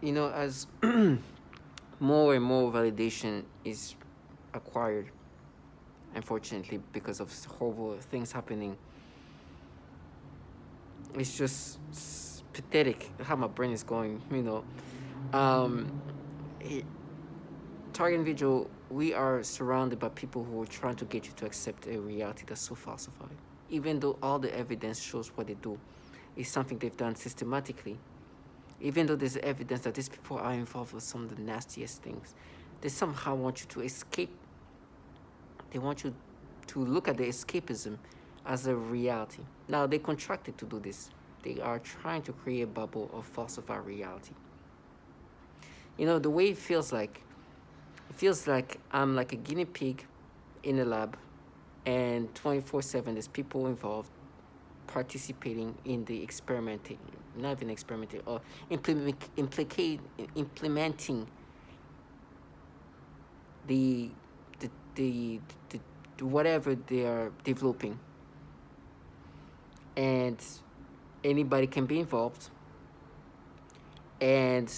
as more and more validation is acquired, unfortunately, because of horrible things happening, it's just pathetic how my brain is going. Um, it, target individual, we are surrounded by people who are trying to get you to accept a reality that's so falsified. Even though all the evidence shows what they do is something they've done systematically, even though there's evidence that these people are involved with some of the nastiest things, they somehow want you to escape. They want you to look at the escapism as a reality. Now, they contracted to do this. They are trying to create a bubble of falsified reality. The way it feels like I'm like a guinea pig in a lab, and 24/7 there's people involved participating in the experimenting, not even experimenting, or implementing the, the, the, the whatever they are developing. And anybody can be involved, and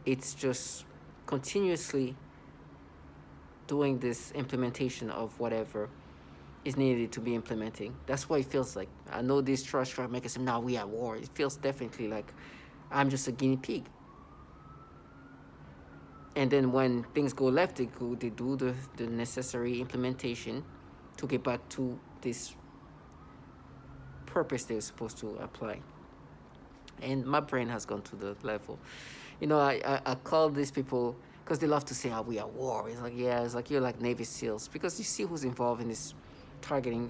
it's just continuously doing this implementation of whatever is needed to be implementing. That's what it feels like. I know this trust try to make us say, now we at war. It feels definitely like I'm just a guinea pig. And then when things go left, they do the necessary implementation to get back to this purpose they're supposed to apply. And my brain has gone to the level. I call these people, because they love to say, we are war. It's like, yeah, it's like you're like Navy SEALs. Because you see who's involved in this targeting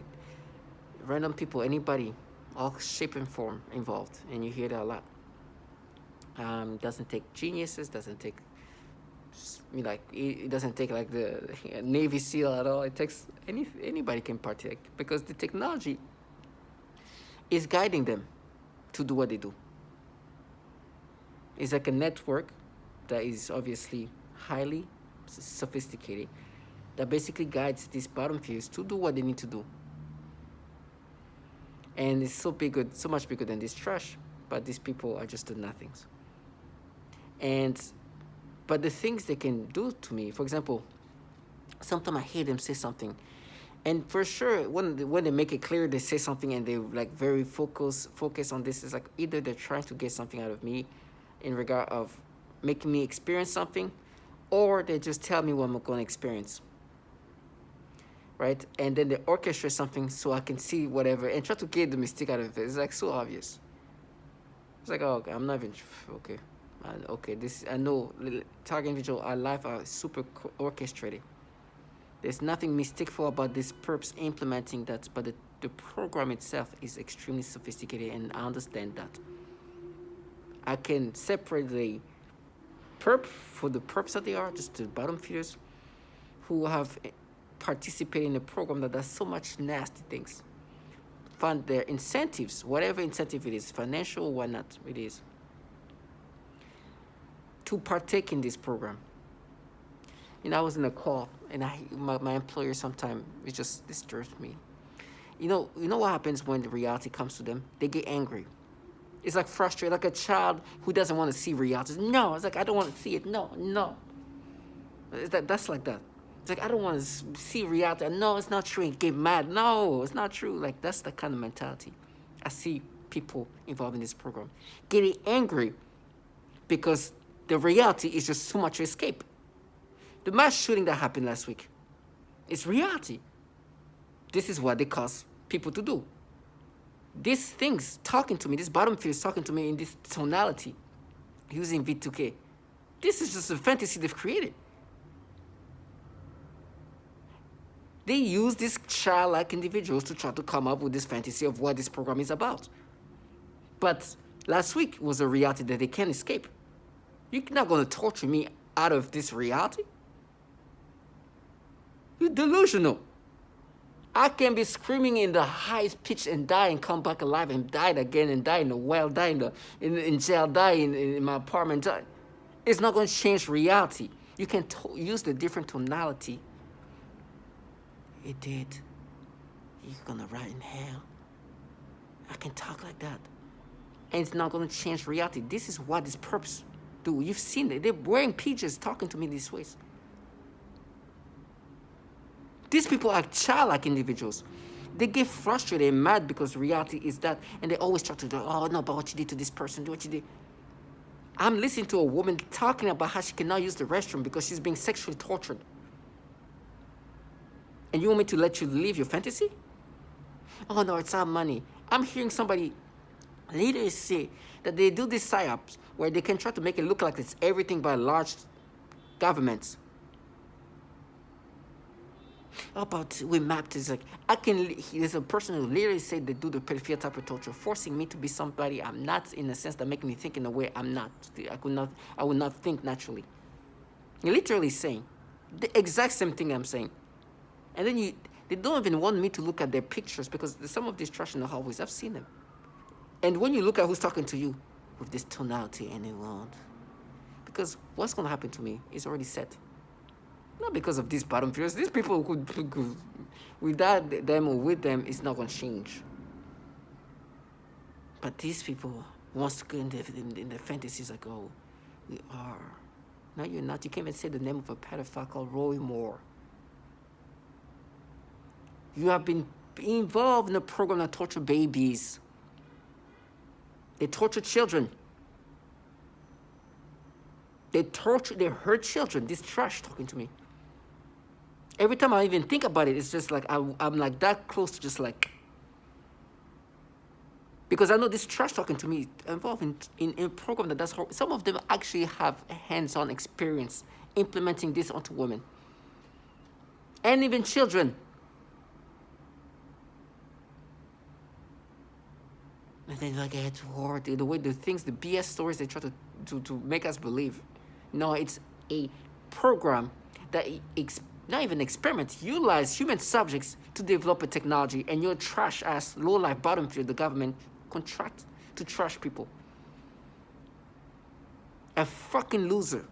random people, anybody, all shape and form involved. And you hear that a lot. Doesn't take geniuses, doesn't take, it doesn't take like the Navy SEAL at all. It takes anybody can partake, because the technology is guiding them to do what they do. It's like a network that is obviously highly sophisticated, that basically guides these bottom feeders to do what they need to do. And it's so much bigger than this trash, but these people are just the nothings. But the things they can do to me, for example, sometimes I hear them say something, and for sure, when they make it clear, they say something and they like very focus on this. It's like either they're trying to get something out of me, in regard of making me experience something, or they just tell me what I'm going to experience. Right? And then they orchestrate something so I can see whatever and try to get the mistake out of it. It's like so obvious. It's like, oh, okay, I'm not even okay. Okay, this I know. Target individual, our life are super orchestrated. There's nothing mistakeful about this perps implementing that, but the program itself is extremely sophisticated, and I understand that. I can separate the perp for the perps that they are, just the bottom feeders who have participated in a program that does so much nasty things. Fund their incentives, whatever incentive it is, financial or whatnot it is, to partake in this program. I was in a call, and my employer sometimes, it just disturbs me. You know what happens when the reality comes to them? They get angry. It's like frustrated, like a child who doesn't want to see reality. No, it's like, I don't want to see it. No. That's like that. It's like, I don't want to see reality. No, it's not true. And get mad. No, it's not true. Like, that's the kind of mentality I see people involved in this program getting angry because the reality is just too much to escape. The mass shooting that happened last week, it's reality. This is what they cause people to do. These things talking to me, this bottom feeder is talking to me in this tonality, using V2K. This is just a fantasy they've created. They use these childlike individuals to try to come up with this fantasy of what this program is about. But last week was a reality that they can't escape. You're not going to torture me out of this reality. You're delusional. I can be screaming in the highest pitch and die and come back alive and die again and die in the well, die in jail, die in my apartment. Die. It's not going to change reality. You can use the different tonality. It did. You're going to rot in hell. I can talk like that. And it's not going to change reality. This is what is purpose. do. You've seen it. They're wearing PJs talking to me these ways. These people are childlike individuals. They get frustrated and mad because reality is that, and they always try to do, oh no, but what you did to this person, do what you did. I'm listening to a woman talking about how she cannot use the restroom because she's being sexually tortured. And you want me to let you live your fantasy? Oh no, it's our money. I'm hearing somebody leaders say that they do these psyops where they can try to make it look like it's everything by large governments. Oh, but we mapped it's like there's a person who literally said they do the pedophilia type of torture, forcing me to be somebody I'm not, in a sense that make me think in a way I'm not. I would not think naturally. You're literally saying the exact same thing I'm saying. And then they don't even want me to look at their pictures because some of these trash in the hallways, I've seen them. And when you look at who's talking to you with this tonality and it won't. Because what's going to happen to me is already set. Not because of these bottom feeders. These people could without them or with them, it's not going to change. But these people wants to go in the fantasies like, oh, we are. No, you're not. You can't even say the name of a pedophile called Roy Moore. You have been involved in a program that torture babies. They torture children. They hurt children. This trash talking to me. Every time I even think about it, it's just like I'm like that close to just like. Because I know this trash talking to me involved in a program that does horrible. Some of them actually have hands-on experience implementing this onto women. And even children. And then like it's hard, the way the things, the BS stories they try to make us believe. No, it's a program that not even experiments, utilize human subjects to develop a technology, and your trash ass, low life, bottom feeder, the government contract to trash people. A fucking loser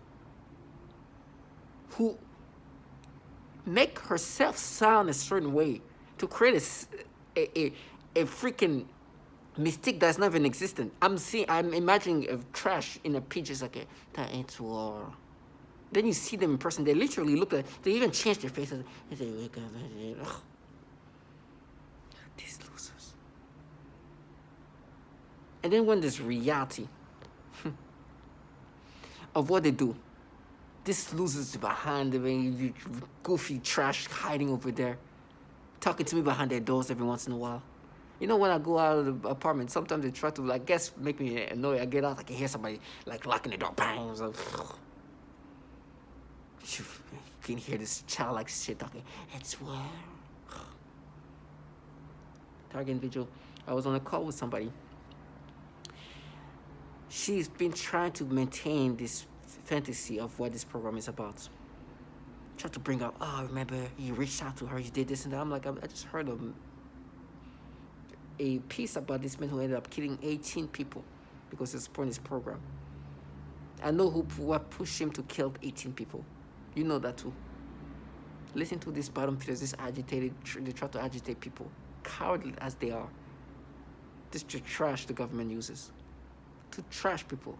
who make herself sound a certain way to create a freaking mystique that's not even existent. I'm imagining a trash in a pitch. It's like that ain't war. Then you see them in person. They literally look like they even change their faces. They say, "Wake up!" Ugh. These losers. And then when there's reality of what they do, these losers behind the goofy trash hiding over there, talking to me behind their doors every once in a while. You know, when I go out of the apartment, sometimes they try to, like, make me annoyed. I get out, I can hear somebody, like, locking the door. Bang! I was like, you can hear this childlike shit talking. It's war. Target individual. I was on a call with somebody. She's been trying to maintain this fantasy of what this program is about. Try to bring up, oh, remember, you reached out to her, you did this and that. I'm like, I just heard of a piece about this man who ended up killing 18 people because he's supporting this program. I know what pushed him to kill 18 people. You know that too. Listen to this bottom feeders, this agitated, they try to agitate people, cowardly as they are. This to trash the government uses. To trash people.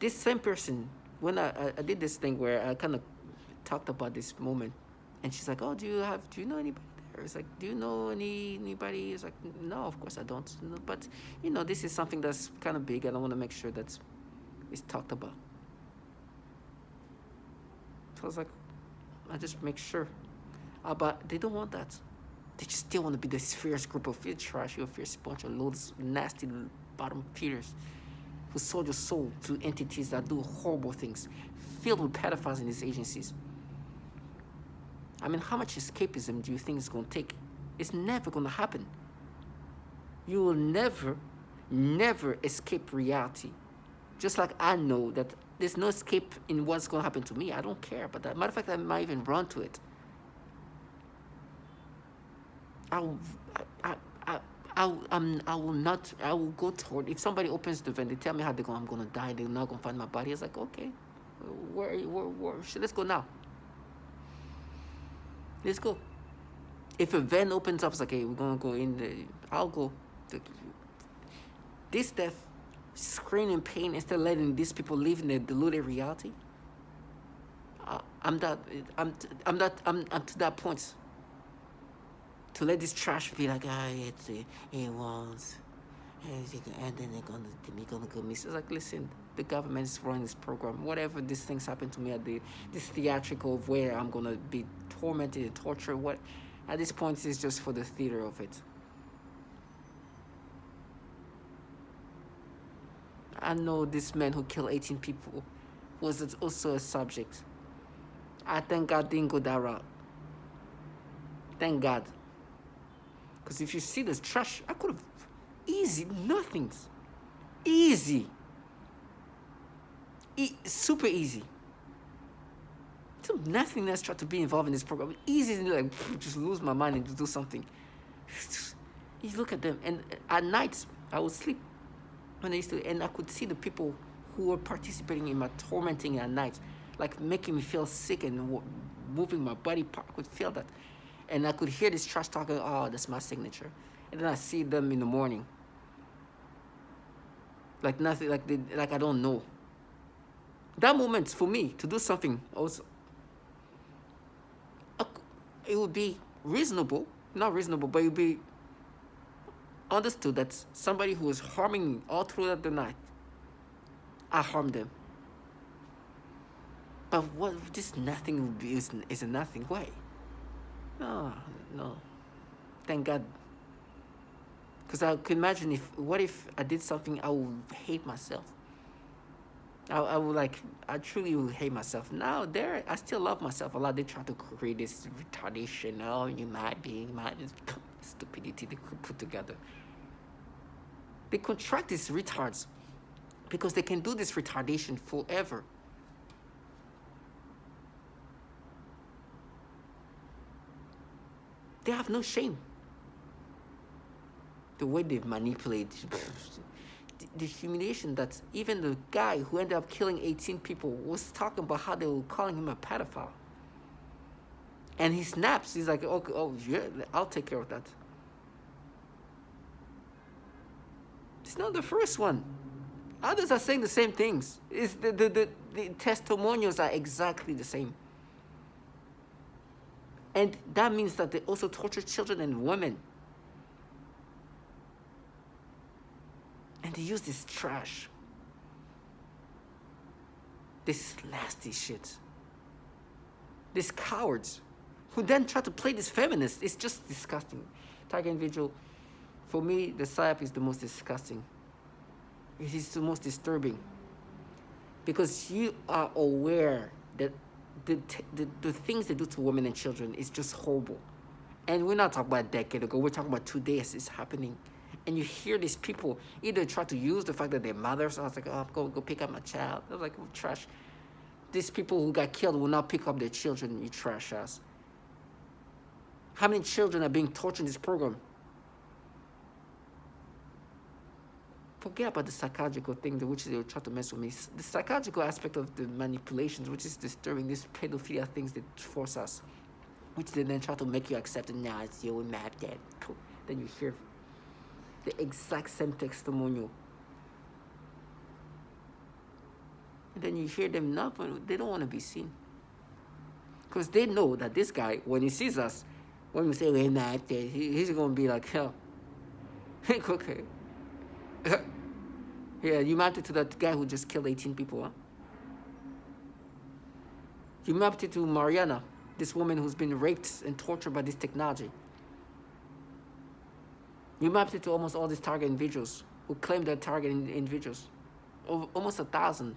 This same person, when I did this thing where I kind of talked about this moment, and she's like, oh, do you know anybody there? It's like, do you know anybody? It's like, no, of course I don't. No, but, this is something that's kind of big, and I want to make sure that it's talked about. So I was like, I just make sure. But they don't want that. They just still want to be this fierce group of trash, a fierce bunch of loads, nasty bottom feeders who sold your soul to entities that do horrible things, filled with pedophiles in these agencies. I mean, how much escapism do you think it's going to take? It's never going to happen. You will never escape reality. Just like I know that there's no escape in what's going to happen to me. I don't care about that. Matter of fact, I might even run to it. I will go toward, if somebody opens the vent, they tell me how I'm going to die, they're not going to find my body. It's like, okay, where let's go now. Let's go. If a vent opens up, it's like, hey, we're going to go in there. I'll go. This death screaming pain instead of letting these people live in a deluded reality. I'm that I'm to that point to let this trash be like, it wants, and then they're gonna go miss. It's like, listen, the government is running this program. Whatever these things happen to me at this theatrical of where I'm gonna be tormented and tortured. What at this point is just for the theater of it. I know this man who killed 18 people was also a subject. I thank God didn't go that route. Thank God. Because if you see this trash, I could have easy nothings. Easy. Super easy. So nothing else tried to be involved in this program. Easy to like just lose my mind and to do something. You look at them, and at night I would sleep when I used to, and I could see the people who were participating in my tormenting at night, like making me feel sick and moving my body part. I could feel that, and I could hear this trash talking. Oh, that's my signature, and then I see them in the morning, like nothing, like I don't know. That moment for me to do something also, it would be reasonable, not reasonable, but it would be understood that somebody who was harming me all throughout the night, I harmed them. But what this nothing would be is a nothing. Why? No, no. Thank God. Because I could imagine what if I did something I would hate myself. I would I truly would hate myself. Now I still love myself a lot. They try to create this retardation. Oh, you might be stupidity they could put together. They contract these retards because they can do this retardation forever. They have no shame. The way they manipulate, the humiliation that even the guy who ended up killing 18 people was talking about how they were calling him a pedophile. And he snaps. He's like, okay, oh yeah, I'll take care of that. It's not the first one. Others are saying the same things. It's the testimonials are exactly the same. And that means that they also torture children and women. And they use this trash. This nasty shit. These cowards who then try to play this feminist. It's just disgusting. Target Vigil, for me, the psyop is the most disgusting. It is the most disturbing. Because you are aware that the things they do to women and children is just horrible. And we're not talking about a decade ago. We're talking about today as it's happening. And you hear these people either try to use the fact that they're mothers. I was like, oh, go pick up my child. I was like, oh, trash. These people who got killed will not pick up their children, you trash ass. How many children are being tortured in this program? Forget about the psychological thing, which they were trying to mess with me. The psychological aspect of the manipulations, which is disturbing, these pedophilia things that force us, which they then try to make you accept it. Now it's your mad dad. Then you hear the exact same testimonial. And then you hear them not, they don't want to be seen. Because they know that this guy, when he sees us, when we say we're not dead, he's going to be like, hell. Okay. Yeah, you mapped it to that guy who just killed 18 people, huh? You mapped it to Mariana, this woman who's been raped and tortured by this technology. You mapped it to almost all these target individuals who claim they're target individuals. Almost 1,000.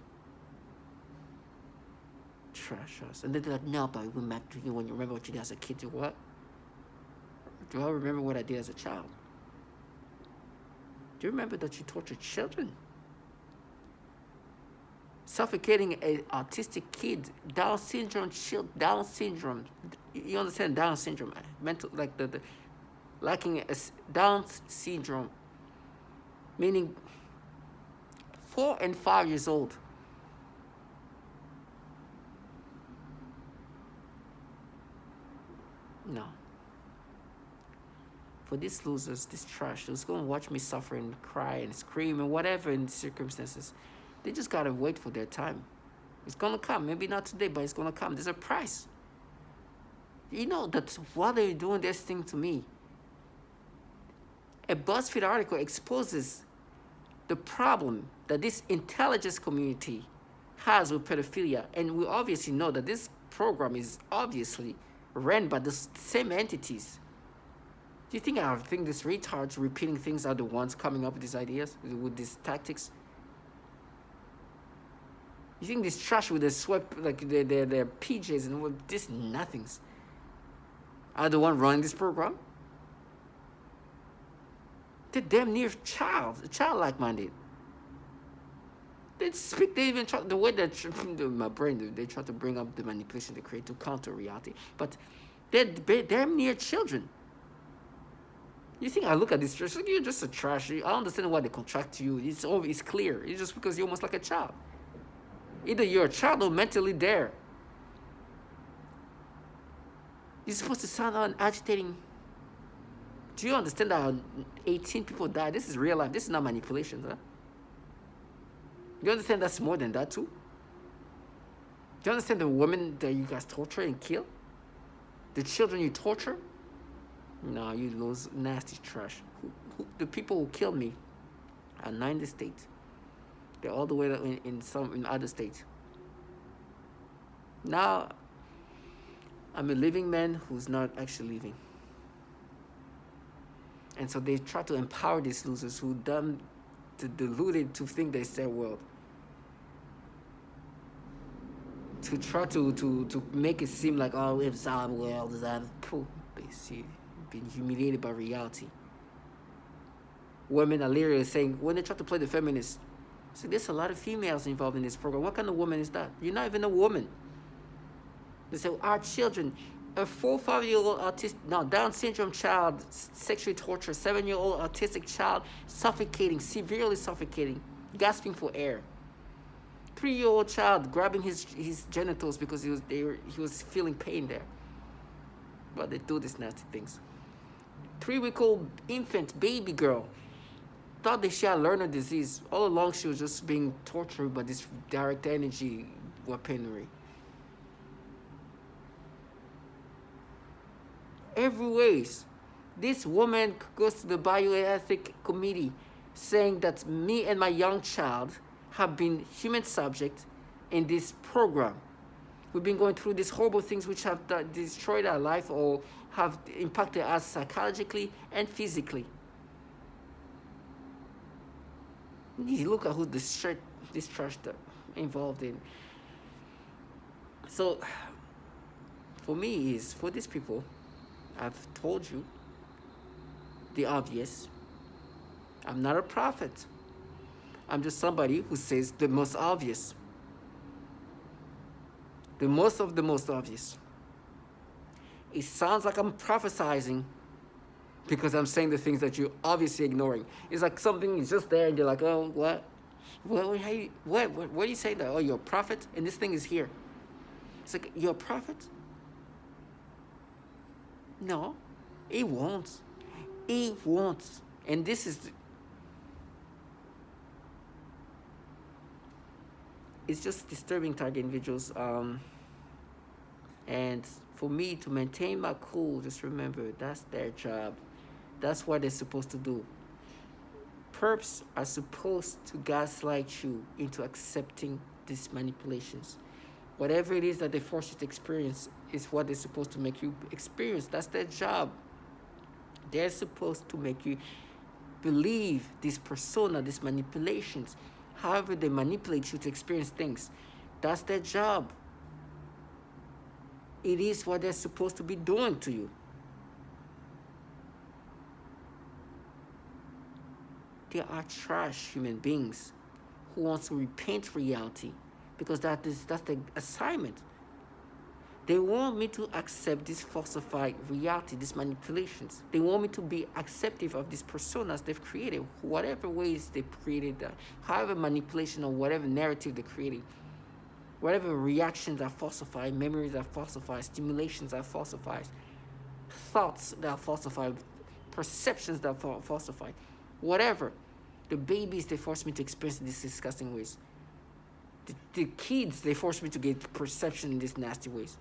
Trash us. And then they're like, no, but we mapped to you when you remember what you did as a kid. Do what? Do I remember what I did as a child? Do you remember that you tortured children? Suffocating an autistic kid, Down syndrome. You understand Down syndrome? Mental, like the lacking a Down syndrome, meaning 4 and 5 years old. No. For these losers, this trash, who's going to watch me suffer and cry and scream and whatever in circumstances, they just got to wait for their time. It's going to come. Maybe not today, but it's going to come. There's a price. You know that while they're doing this thing to me, a BuzzFeed article exposes the problem that this intelligence community has with pedophilia. And we obviously know that this program is obviously ran by the same entities. Do you think these retards repeating things are the ones coming up with these ideas, with these tactics? You think this trash with the sweat, like their PJs and with this nothings, are the one running this program? They're damn near childlike minded. They speak, they even try, the way that my brain, they try to bring up the manipulation they create to counter reality. But they're damn near children. You think I look at this trash, like you're just a trash. I understand why they contract you. It's clear. It's just because you're almost like a child. Either you're a child or mentally there. You're supposed to sound out and agitating. Do you understand that 18 people died? This is real life. This is not manipulation, huh? You understand that's more than that too? Do you understand the women that you guys torture and kill? The children you torture? No, you lose nasty trash. The people who killed me are not in the state. They're all the way in other states. Now, I'm a living man who's not actually living. And so they try to empower these losers who deluded to think they their world. To try to make it seem like, oh, it's our world, it's our see, being humiliated by reality. Women are literally saying, when they try to play the feminists, so there's a lot of females involved in this program. What kind of woman is that? You're not even a woman. They say, our children, a 4-5-year-old Down syndrome child sexually tortured, 7-year-old autistic child suffocating, severely suffocating, gasping for air. 3-year-old child grabbing his genitals because he was feeling pain there. But they do these nasty things. 3-week-old infant baby girl thought that she had Lerner disease. All along she was just being tortured by this direct energy weaponry. Every ways, this woman goes to the bioethic committee saying that me and my young child have been human subject in this program. We've been going through these horrible things which have destroyed our life or have impacted us psychologically and physically. You look at who this trash involved in. So, for me for these people, I've told you the obvious. I'm not a prophet. I'm just somebody who says the most obvious. The most of the most obvious. It sounds like I'm prophesizing because I'm saying the things that you're obviously ignoring. It's like something is just there and you're like, oh, what? What are you saying that? Oh, you're a prophet and this thing is here. It's like, you're a prophet? No, it won't. It won't. And this is... It's just disturbing target individuals. And for me to maintain my cool, just remember, that's their job. That's what they're supposed to do. Perps are supposed to gaslight you into accepting these manipulations. Whatever it is that they force you to experience is what they're supposed to make you experience. That's their job. They're supposed to make you believe this persona, these manipulations. However they manipulate you to experience things, that's their job. It is what they're supposed to be doing to you. They are trash human beings who want to repaint reality because that's the assignment. They want me to accept this falsified reality, these manipulations. They want me to be acceptive of these personas they've created, whatever ways they've created that, however manipulation or whatever narrative they created, whatever reactions are falsified, memories are falsified, stimulations are falsified, thoughts that are falsified, perceptions that falsify. Whatever. The babies, they force me to experience these disgusting ways. The kids, they force me to get perception in these nasty ways.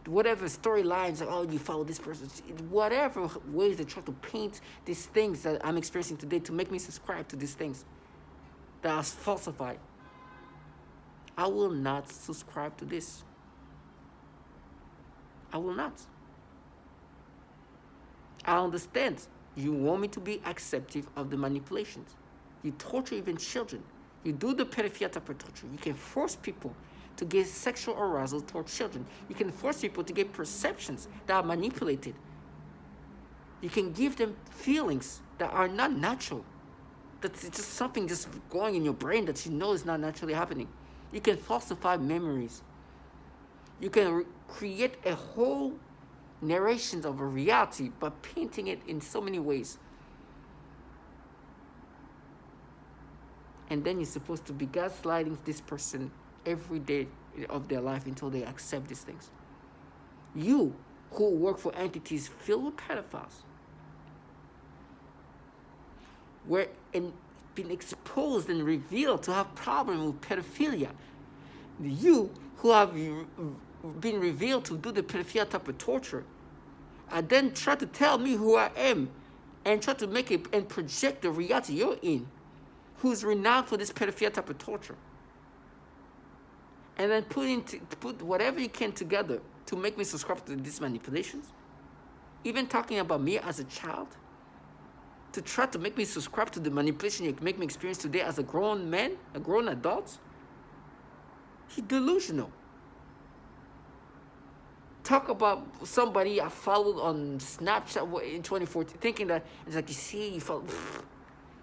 Whatever storylines, like, oh, you follow this person, whatever ways they try to paint these things that I'm experiencing today to make me subscribe to these things that are falsified. I will not subscribe to this. I will not. I understand. You want me to be accepting of the manipulations. You torture even children. You do the pedophilia type of torture. You can force people to get sexual arousal toward children. You can force people to get perceptions that are manipulated. You can give them feelings that are not natural. That's just something just going in your brain that you know is not naturally happening. You can falsify memories. You can create a whole narration of a reality by painting it in so many ways. And then you're supposed to be gaslighting this person every day of their life until they accept these things. You who work for entities filled with pedophiles, were been exposed and revealed to have problems with pedophilia. You who have been revealed to do the pedophilia type of torture, and then try to tell me who I am and try to make it and project the reality you're in, who's renowned for this pedophilia type of torture. And then put whatever you can together to make me subscribe to these manipulations. Even talking about me as a child, to try to make me subscribe to the manipulation you make me experience today as a grown man, a grown adult. He's delusional. Talk about somebody I followed on Snapchat in 2014, thinking that it's like, you see, you follow.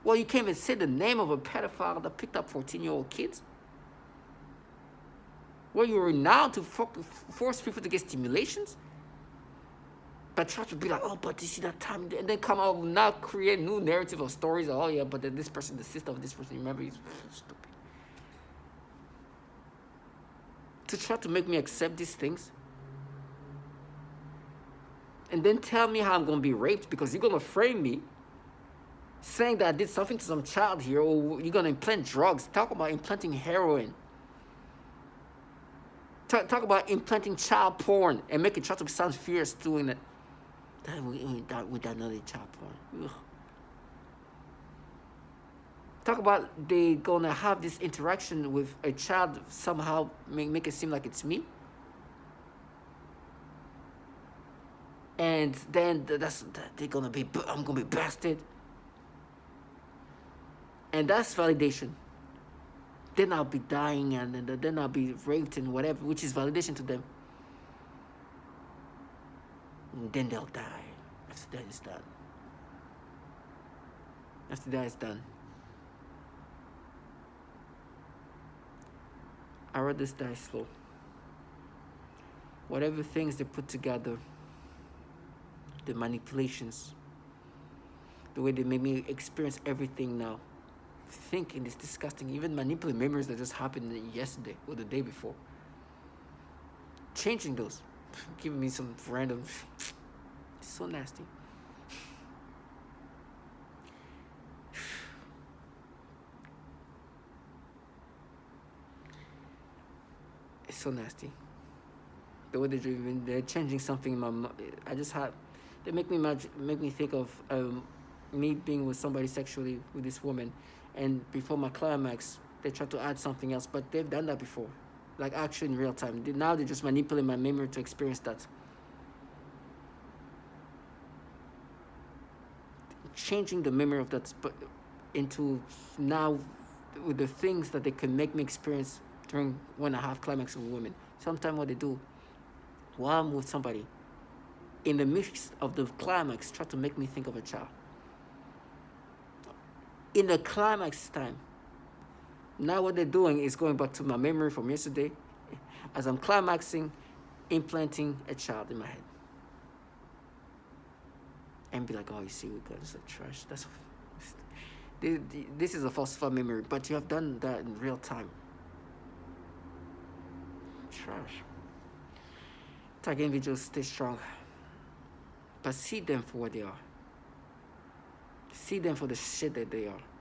Well, you can't even say the name of a pedophile that picked up 14-year-old kids. Well, you're renowned to force people to get stimulations. But try to be like, oh, but you see that time, and then come out now create new narrative of stories. Oh yeah, but then this person, the sister of this person, remember, he's stupid. To try to make me accept these things. And then tell me how I'm going to be raped because you're going to frame me saying that I did something to some child here, or you're going to implant drugs. Talk about implanting heroin. Talk about implanting child porn and make it try to sound fierce doing it. With another child porn. Ugh. Talk about they going to have this interaction with a child, somehow make it seem like it's me. And then they're gonna be, I'm gonna be bastard. And that's validation. Then I'll be dying, and then I'll be raped and whatever, which is validation to them. And then they'll die. After that, it's done. After that, it's done. I rather die slow. Whatever things they put together, the manipulations, the way they made me experience everything now, thinking is disgusting. Even manipulating memories that just happened yesterday or the day before. Changing those, giving me some random, it's so nasty. It's so nasty. The way they're changing something in my mind. They make me think of me being with somebody sexually with this woman, and before my climax, they try to add something else, but they've done that before, like actually in real time. Now they just manipulate my memory to experience that. Changing the memory of that into now with the things that they can make me experience during when I have climax with women. Sometimes what they do, while I'm with somebody, in the midst of the climax, try to make me think of a child. In the climax time, now what they're doing is going back to my memory from yesterday, as I'm climaxing, implanting a child in my head. And be like, oh, you see, we got this trash. This is a falsified memory, but you have done that in real time. Trash. Tag individuals, stay strong. But see them for what they are. see them for the shit that they are.